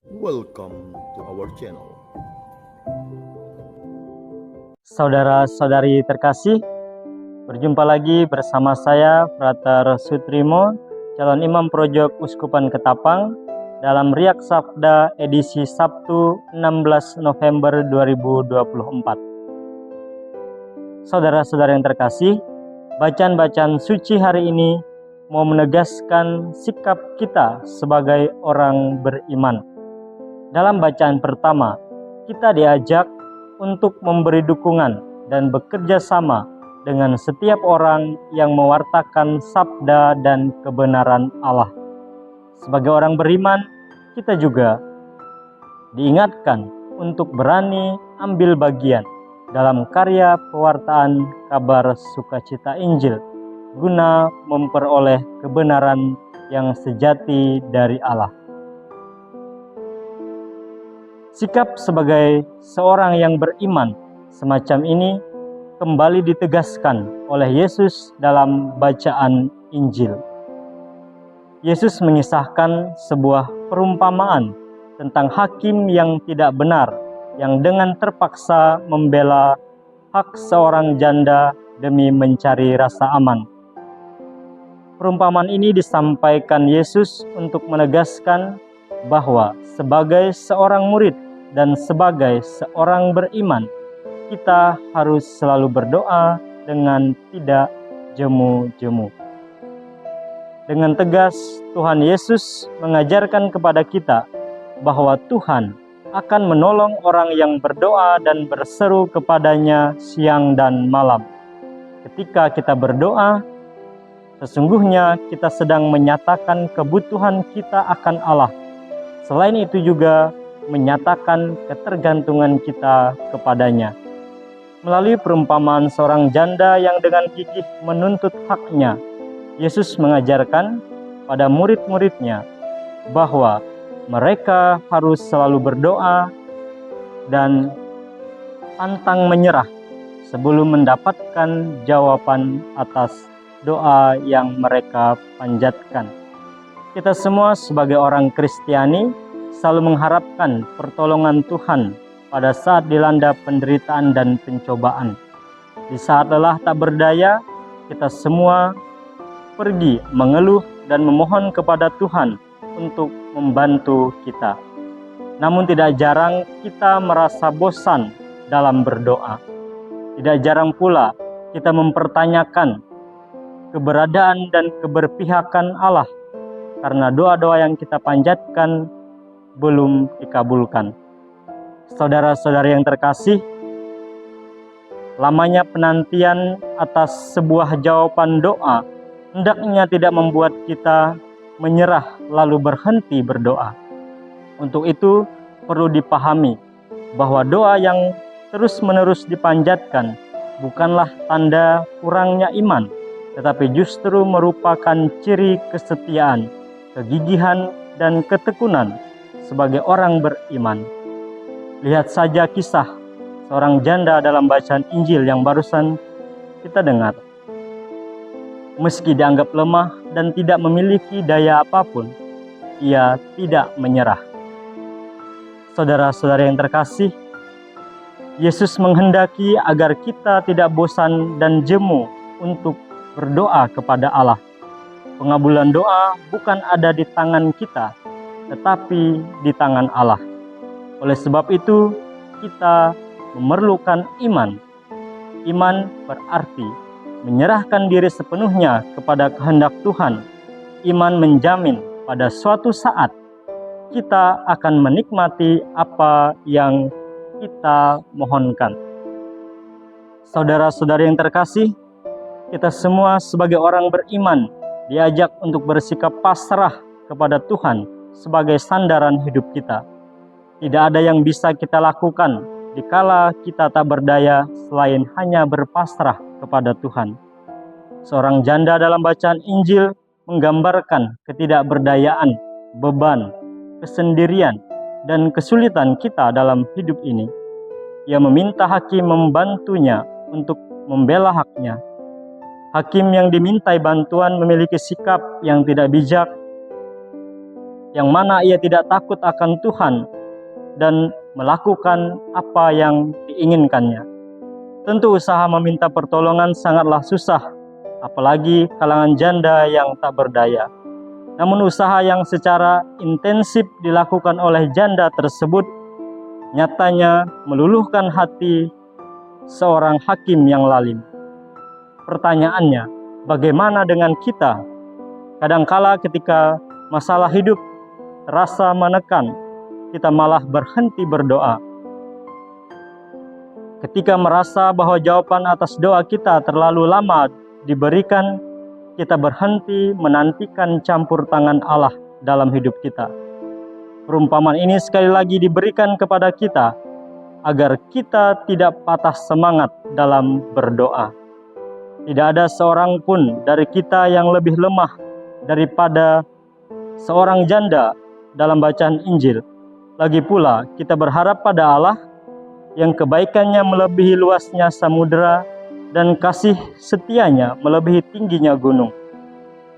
Welcome to our channel. Saudara-saudari terkasih, berjumpa lagi bersama saya, Frater Sutrimo, calon imam Projok Uskupan Ketapang, dalam Riak Sabda edisi Sabtu 16 November 2024. Saudara-saudara yang terkasih, bacaan-bacaan suci hari ini mau menegaskan sikap kita sebagai orang beriman. Dalam bacaan pertama, kita diajak untuk memberi dukungan dan bekerja sama dengan setiap orang yang mewartakan sabda dan kebenaran Allah. Sebagai orang beriman, kita juga diingatkan untuk berani ambil bagian dalam karya pewartaan kabar sukacita Injil guna memperoleh kebenaran yang sejati dari Allah. Sikap sebagai seorang yang beriman semacam ini kembali ditegaskan oleh Yesus dalam bacaan Injil. Yesus mengisahkan sebuah perumpamaan tentang hakim yang tidak benar, yang dengan terpaksa membela hak seorang janda demi mencari rasa aman. Perumpamaan ini disampaikan Yesus untuk menegaskan bahwa sebagai seorang murid dan sebagai seorang beriman, kita harus selalu berdoa dengan tidak jemu-jemu. Dengan tegas, Tuhan Yesus mengajarkan kepada kita bahwa Tuhan akan menolong orang yang berdoa dan berseru kepadanya siang dan malam. Ketika kita berdoa, sesungguhnya kita sedang menyatakan kebutuhan kita akan Allah. Selain itu juga menyatakan ketergantungan kita kepadanya. Melalui perumpamaan seorang janda yang dengan gigih menuntut haknya, Yesus mengajarkan pada murid-muridnya bahwa mereka harus selalu berdoa dan pantang menyerah sebelum mendapatkan jawaban atas doa yang mereka panjatkan. Kita semua sebagai orang Kristiani selalu mengharapkan pertolongan Tuhan pada saat dilanda penderitaan dan pencobaan. Di saat lelah tak berdaya, kita semua pergi mengeluh dan memohon kepada Tuhan untuk membantu kita. Namun tidak jarang kita merasa bosan dalam berdoa. Tidak jarang pula kita mempertanyakan keberadaan dan keberpihakan Allah karena doa-doa yang kita panjatkan belum dikabulkan. Saudara-saudari yang terkasih, lamanya penantian atas sebuah jawaban doa hendaknya tidak membuat kita menyerah lalu berhenti berdoa. Untuk itu perlu dipahami bahwa doa yang terus-menerus dipanjatkan bukanlah tanda kurangnya iman, tetapi justru merupakan ciri kesetiaan, kegigihan, dan ketekunan sebagai orang beriman. Lihat saja kisah seorang janda dalam bacaan Injil yang barusan kita dengar. Meski dianggap lemah dan tidak memiliki daya apapun, ia tidak menyerah. Saudara-saudara yang terkasih, Yesus menghendaki agar kita tidak bosan dan jemu untuk berdoa kepada Allah. Pengabulan doa bukan ada di tangan kita, tetapi di tangan Allah. Oleh sebab itu, kita memerlukan iman. Iman berarti menyerahkan diri sepenuhnya kepada kehendak Tuhan. Iman menjamin pada suatu saat kita akan menikmati apa yang kita mohonkan. Saudara-saudari yang terkasih, kita semua sebagai orang beriman diajak untuk bersikap pasrah kepada Tuhan sebagai sandaran hidup kita. Tidak ada yang bisa kita lakukan dikala kita tak berdaya selain hanya berpasrah kepada Tuhan. Seorang janda dalam bacaan Injil menggambarkan ketidakberdayaan, beban, kesendirian, dan kesulitan kita dalam hidup ini. Ia meminta hakim membantunya untuk membela haknya. Hakim yang dimintai bantuan memiliki sikap yang tidak bijak yang mana ia tidak takut akan Tuhan dan melakukan apa yang diinginkannya. Tentu usaha meminta pertolongan sangatlah susah, apalagi kalangan janda yang tak berdaya. Namun usaha yang secara intensif dilakukan oleh janda tersebut nyatanya meluluhkan hati seorang hakim yang lalim. Pertanyaannya, bagaimana dengan kita? Kadangkala ketika masalah hidup terasa menekan, kita malah berhenti berdoa. Ketika merasa bahwa jawaban atas doa kita terlalu lama diberikan, kita berhenti menantikan campur tangan Allah dalam hidup kita. Perumpamaan ini sekali lagi diberikan kepada kita agar kita tidak patah semangat dalam berdoa. Tidak ada seorang pun dari kita yang lebih lemah daripada seorang janda dalam bacaan Injil. Lagi pula kita berharap pada Allah yang kebaikannya melebihi luasnya samudera dan kasih setianya melebihi tingginya gunung.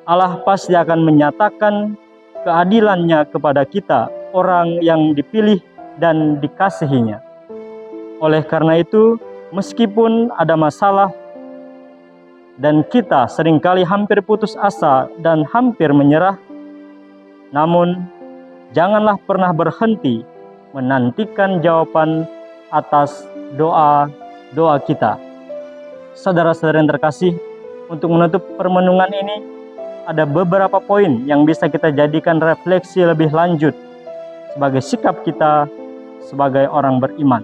Allah pasti akan menyatakan keadilannya kepada kita, orang yang dipilih dan dikasihinya. Oleh karena itu, meskipun ada masalah dan kita seringkali hampir putus asa dan hampir menyerah, namun janganlah pernah berhenti menantikan jawaban atas doa-doa kita. Saudara-saudara yang terkasih, untuk menutup permenungan ini, ada beberapa poin yang bisa kita jadikan refleksi lebih lanjut sebagai sikap kita sebagai orang beriman.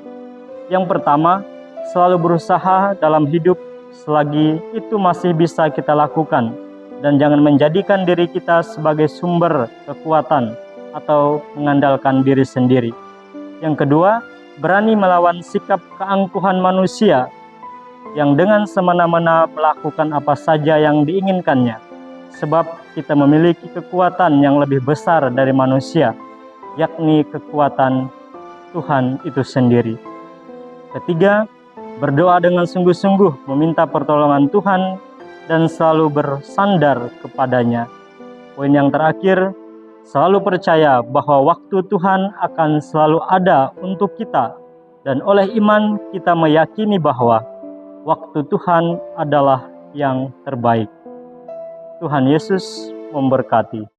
Yang pertama, selalu berusaha dalam hidup selagi itu masih bisa kita lakukan, dan jangan menjadikan diri kita sebagai sumber kekuatan atau mengandalkan diri sendiri. Yang kedua, berani melawan sikap keangkuhan manusia yang dengan semena-mena melakukan apa saja yang diinginkannya, sebab kita memiliki kekuatan yang lebih besar dari manusia, yakni kekuatan Tuhan itu sendiri. Ketiga, berdoa dengan sungguh-sungguh meminta pertolongan Tuhan dan selalu bersandar kepadanya. Poin yang terakhir, selalu percaya bahwa waktu Tuhan akan selalu ada untuk kita, dan oleh iman kita meyakini bahwa waktu Tuhan adalah yang terbaik. Tuhan Yesus memberkati.